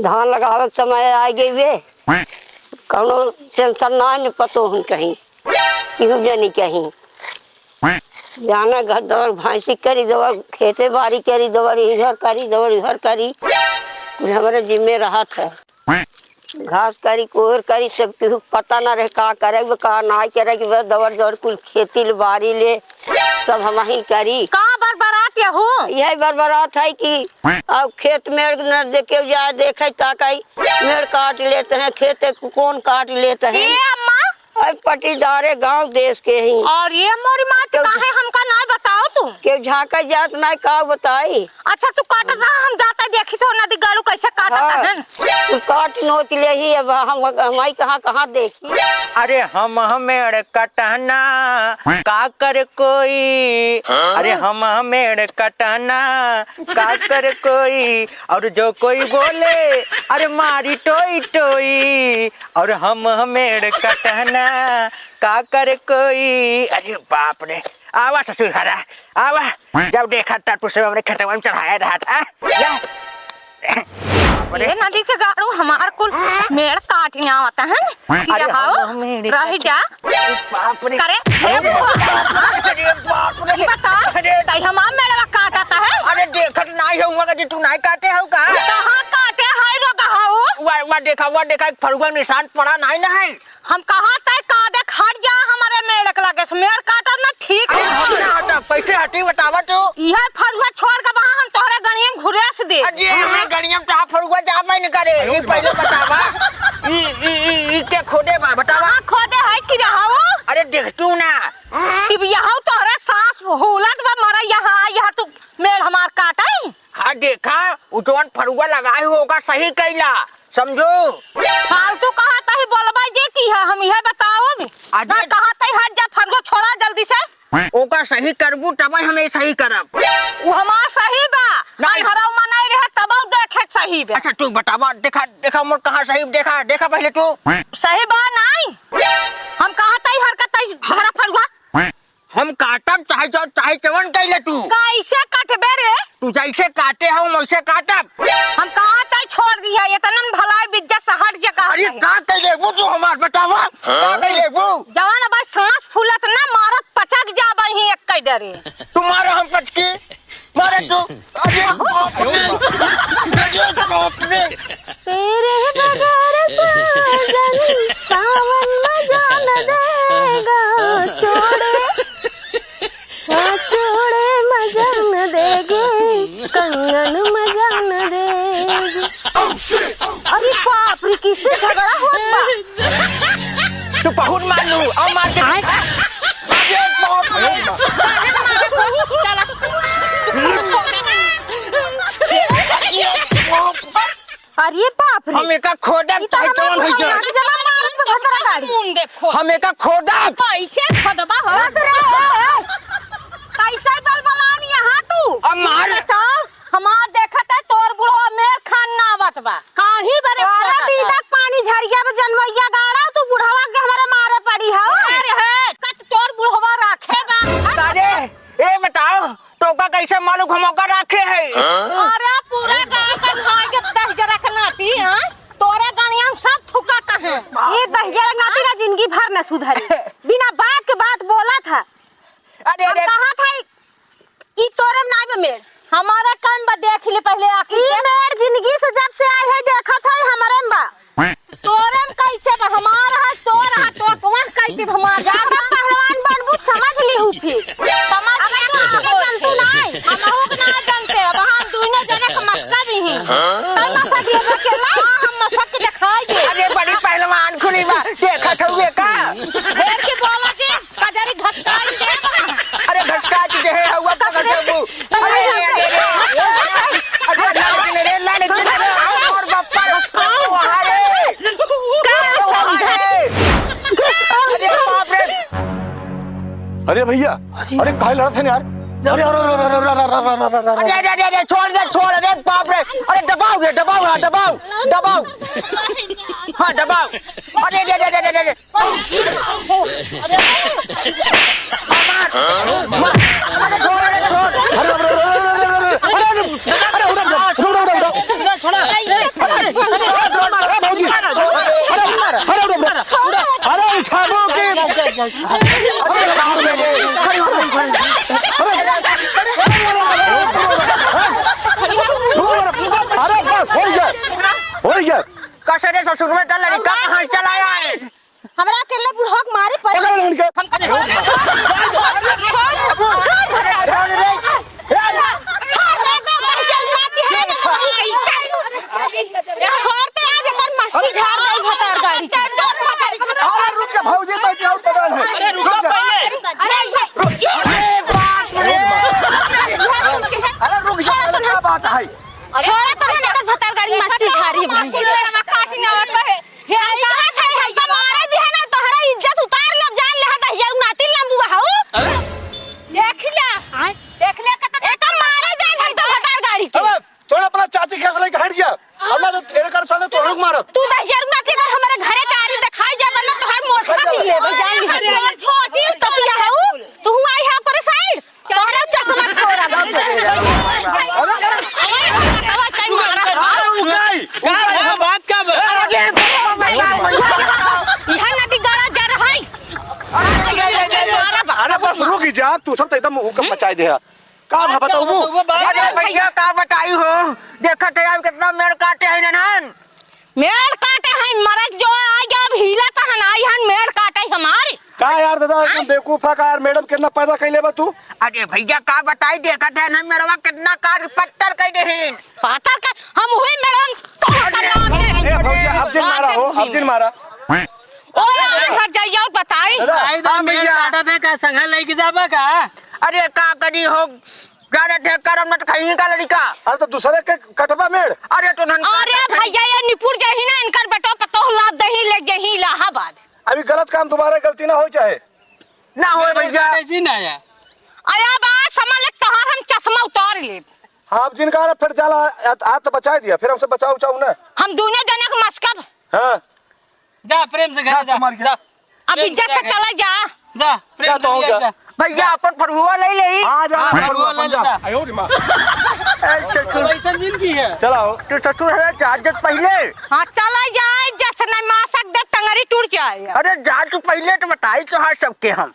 धान लगावे समय आ गई वे कौनो टेंशन ना न पतो हम कहीं क्यों जानी कहीं जाना घर दौड़ भैंसी करी दौड़ खेते बाड़ी करी दौड़ इधर करी दौड़ इधर करी हमारे जिम्मे रहा था घास करी कोहर करी सब कुछ पता ना रहे का करे का ना करे कि दौड़ दौड़ कुल खेती बाड़ी ले सब हम ही करी कहाँ बरबरात या हो यही बरबरात है कि अब खेत में न देखे जाए देखे ताकि मेड़ काट लेते हैं खेत कौन काट लेते हैं अम्मा अब पटीदारे गांव देश के ही और ये मोरी माँ काहे हमका ना बताओ तू के झाका जात ना का बताई। अच्छा तू काटत रहा हम जाता देखी तो नदी गाड़ू कैसे काटत है तू काट नोच ले ही अब हम कहाँ कहाँ देखी। अरे हम मेड़ कटना का कर कोई अरे हम मेड़ कटना का कर कोई और जो कोई बोले अरे मारी टोई टोई और हम मेड़ कटना का कर कोई। अरे बाप रे आवा ससुर हरा आवा जब देखा टटू से हमने खटवा में चढ़ाया रहा था ये नदी के गाड़ू हमार कुल मेड़ काटने आवता है अरे रह जा बाप रे करे अरे बाप रे बता तई हमार मेड़वा काटता है। अरे देखत नहीं होगा कि तू नहीं काटे हो का कहाँ काटे है रो कहाँ वो देखा फरुआ निशान पड़ा नहीं ना है हम कहाँ तय का देख हट जा हमारे मेड़ के लगे से मेड़ काटत ना ठीक है पैसे हटी बतावा तू यह फरुआ छोड़ के वहाँ हम तोहरे गणिया में घुरेस दे अरे हमें गणिया में ता फरुआ जा नहीं करे ये पहले बतावा ई के खोदे बा बतावा खोदे है कि रहाओ अरे देख तू ना कि यहाँ तोहरे सांस हुलत बा मरा यहाँ तू मेड़ हमार काटे। हाँ देखा उजवन फरुआ लगाए होगा सही कैला समझो फालतू कहा तही बोलबा जे की है हम यह बताओ भी ना कहा तही हट जा फरुआ छोड़ा जल्दी से ओका सही करबू तब हमें सही करब वो हमार सही बा नहीं हराव मनाई रहे तब देखे सही बा। अच्छा तू बतावा देखा मोर कहाँ सही देखा पहले तू सही बा नहीं हम कहा तही हरकत तही हरा फरुआ हम काटब चाहे चवन कैले तू कैसे काटबे रे तू जैसे काटे हो वैसे काटब हम कहा तही छोड़ दिया इतना भलाई विद्या से हट जगह अरे का कैले वो तू हमार बतावा का कैले वो जवान अब सांस फूलत ना मारत पचक जाबा ही एक कई डरे तुम्हारा हम पचकी मारे तू अरे बाप रे तेरे बगैर साजन सावन मजा न देगा छोड़े मजा न देगे कंगन मजा न देगे। अरे बाप रे किससे झगड़ा होत बा तू बहुत मान लू और मार के अरे बाप रे अरे बाप रे हम एका खोदा चाहे चवन होई जा हम एका खोदा कैसे खदबा हो कैसे बलबलानी यहाँ तू अब मार हमार देखत है तोर बुढ़वा मेर खान ना बतबा काहे बरे अरे दीदा पानी झरिया में जनवैया गाड़ा तू बुढ़वा के हमारे मारे पड़ी हो अरे है कत तोर बुढ़वा रखे बा अरे ए बताओ टोका कैसे मालूम हमका रखे है अरे पूरा गांव का खाए के 10 जरा नाती हां तोरे गणिया में सब थुका कहां ये 10 जरा नाती ना जिंदगी भर न सुधरी बिना बात के बात बोला था। अरे अरे कहा था ई तोरे में नाई मेड़ हमारा कान बा देख ले पहले आखिर ई मेड़ जिंदगी से जब से आई है देखा था हमारे में बा तोरे में कैसे बा हमारा है तोर कौन कहती हमार ज्यादा पहलवान बनबू समझ लीहू फिर समझ अगर तू आगे जानतू नहीं हमहू के ना जानते अब हम दुनो जने के मस्का भी हैं तै मसा दिए के ला हम मस्का के दिखाई दे अरे बड़ी पहलवान खुली बा देखा ठौए का ढेर के बोला के कजरी घसकाई दे अरे घसका के है हुआ पकड़ छबू अरे अरे लड़की रे और बप्पा वहां रे अरे बाप रे अरे भैया अरे काहे लड़त है यार अरे छोड़ दे बाप रे अरे दबाओ हाँ दबाओ अरे छोड़ अरे बस हो गया कसरे ससुर में तो लड़का कहाँ चला है? हमरा अकेले बुढ़ाक मारे पर पकड़ लो इनके छोड़ते आज कर मस्ती झाड़ दे भतार गाड़ी अरे रुक जा भौजी तो क्या पकड़ है रुक जा अरे रुक जा क्या बात है छोड़ा तो लेकर भतार गाड़ी मस्ती झाड़ी भाई काटी ना आवत है हे कहां थे है मारे दी है ना तोहरा इज्जत उतार लब जान ले हता हजार नाती लंबुआ हो देख ले कत एक मारे जान हम तो भतार गाड़ी के अब तोड़ अपना चाची कैसे लेके हट जा अल्लाह तो तेरे कर साले तो रुक मारो तू 10,000 नाती कर हमारे घरे टारी दिखाई जा वरना तोहर मोछा पी ले भाई जान छोटी तपिया हो तू आई है करे साइड तोहरा चश्मा छोड़ा बात का यहां नदी गारा जा रहा है अरे बस रुक जा तू सब तो एकदम हुक्म मचाई दे का बताऊ अरे भैया का बताई हो देखा थे आप कितना मेड़ काटे हैं ननन मेड़ काटे हैं मरक जो आ गया अब हीला त हनाई हन मेड़ काटे हमारे का यार दादा एकदम बेवकूफा का यार मैडम कितना पैदा कैले बा तू अरे भैया का बताई देखा थे ना मेड़वा कितना कार पत्थर कह दे हैं पाता का हम हुए मैडम तो नाम ए भौजी अब जिन मारा हो अब जिन मारा ओ हट जाइयो बताई दादा मेड़ काटा थे का संघा लेके जाबा का अरे का करी हो गाना ठेक करम मत खाई का लड़का अरे तो दूसरे के कटवा मेड़ अरे तो नन अरे भैया ये निपुर जही ना इनकर बेटो पतो ला दही ले जही इलाहाबाद अभी गलत काम दोबारा गलती ना हो चाहे ना हो भैया जी ना आया अरे बात समझ ले तोहर हम चश्मा उतार ले हाँ अब जिनका फिर जाला आज तो बचा दिया फिर हमसे बचाओ चाऊ ना हम दोनों जने के मस्कब हाँ जा प्रेम से घर जा जा अब इज्जत से चला जा जा प्रेम तो से जा। जा भैया अपन फरुआ ले ले आ जा हाँ, फरुआ ले जा। आयो रे मां ऐसा जिंदगी है चलाओ तो ससुर है जाजत पहले हाँ चला जाए जैसे न मासक दे टंगरी टूट जाए अरे जा तू पहले तो बताई तो हाँ सबके हम